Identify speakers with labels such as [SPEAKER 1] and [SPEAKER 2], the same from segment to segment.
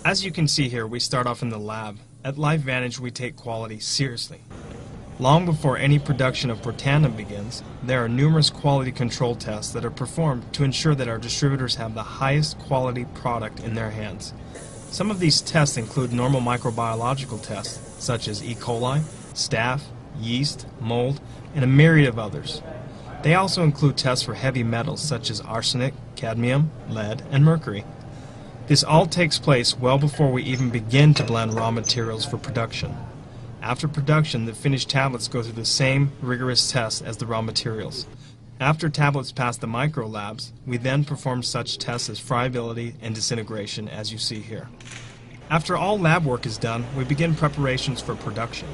[SPEAKER 1] As you can see here, we start off in the lab. At LifeVantage, we take quality seriously. Long before any production of Protandim begins, there are numerous quality control tests that are performed to ensure that our distributors have the highest quality product in their hands. Some of these tests include normal microbiological tests, such as E. coli, staph, yeast, mold, and a myriad of others. They also include tests for heavy metals such as arsenic, cadmium, lead, and mercury. This all takes place well before we even begin to blend raw materials for production. After production, the finished tablets go through the same rigorous tests as the raw materials. After tablets pass the micro labs, we then perform such tests as friability and disintegration, as you see here. After all lab work is done, we begin preparations for production.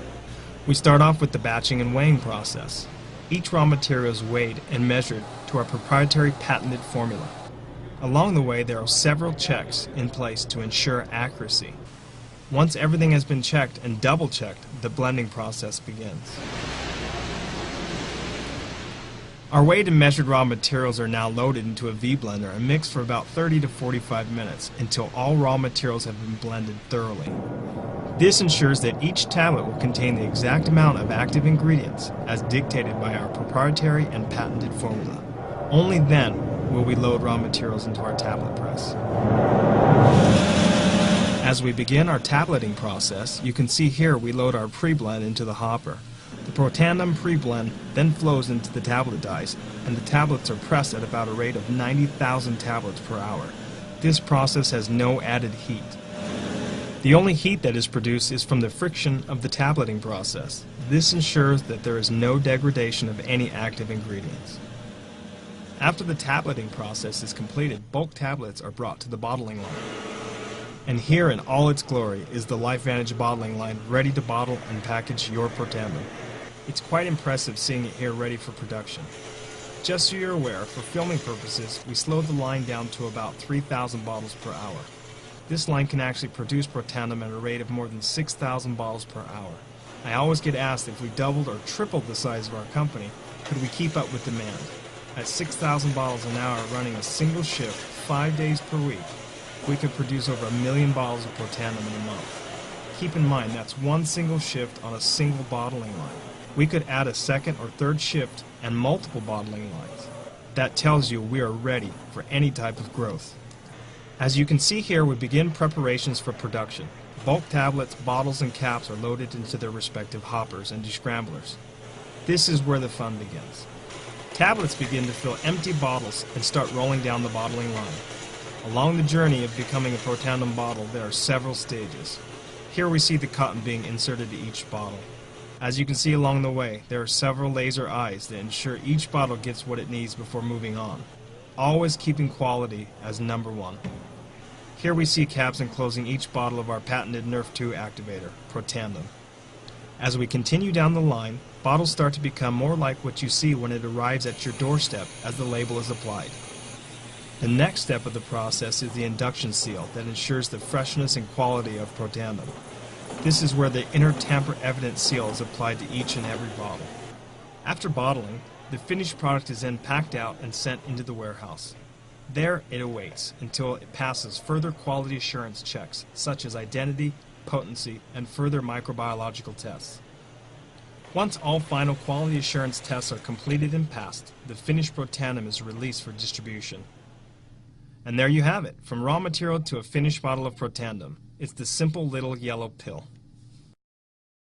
[SPEAKER 1] We start off with the batching and weighing process. Each raw material is weighed and measured to our proprietary patented formula. Along the way, there are several checks in place to ensure accuracy. Once everything has been checked and double-checked, the blending process begins. Our weighed and measured raw materials are now loaded into a V-blender and mixed for about 30 to 45 minutes until all raw materials have been blended thoroughly. This ensures that each tablet will contain the exact amount of active ingredients as dictated by our proprietary and patented formula. Only then will we load raw materials into our tablet press. As we begin our tableting process, you can see here we load our pre-blend into the hopper. The Protandim pre-blend then flows into the tablet dies, and the tablets are pressed at about a rate of 90,000 tablets per hour. This process has no added heat. The only heat that is produced is from the friction of the tableting process. This ensures that there is no degradation of any active ingredients. After the tableting process is completed, bulk tablets are brought to the bottling line. And here in all its glory is the LifeVantage bottling line ready to bottle and package your Protandim. It's quite impressive seeing it here ready for production. Just so you're aware, for filming purposes, we slowed the line down to about 3,000 bottles per hour. This line can actually produce Protandim at a rate of more than 6,000 bottles per hour. I always get asked if we doubled or tripled the size of our company, could we keep up with demand? At 6,000 bottles an hour running a single shift 5 days per week, we could produce over 1 million bottles of Protandim in a month. Keep in mind that's one single shift on a single bottling line. We could add a second or third shift and multiple bottling lines. That tells you we are ready for any type of growth. As you can see here, we begin preparations for production. Bulk tablets, bottles, and caps are loaded into their respective hoppers and descramblers. This is where the fun begins. Tablets begin to fill empty bottles and start rolling down the bottling line. Along the journey of becoming a Protandim bottle, there are several stages. Here we see the cotton being inserted to each bottle. As you can see along the way, there are several laser eyes that ensure each bottle gets what it needs before moving on, always keeping quality as number one. Here we see caps enclosing each bottle of our patented NRF 2 activator, Protandim. As we continue down the line, bottles start to become more like what you see when it arrives at your doorstep as the label is applied. The next step of the process is the induction seal that ensures the freshness and quality of Protandim. This is where the inner tamper evidence seal is applied to each and every bottle. After bottling, the finished product is then packed out and sent into the warehouse. There it awaits until it passes further quality assurance checks such as identity, potency, and further microbiological tests. Once all final quality assurance tests are completed and passed, the finished Protandim is released for distribution. And there you have it, from raw material to a finished bottle of Protandim. It's the simple little yellow pill.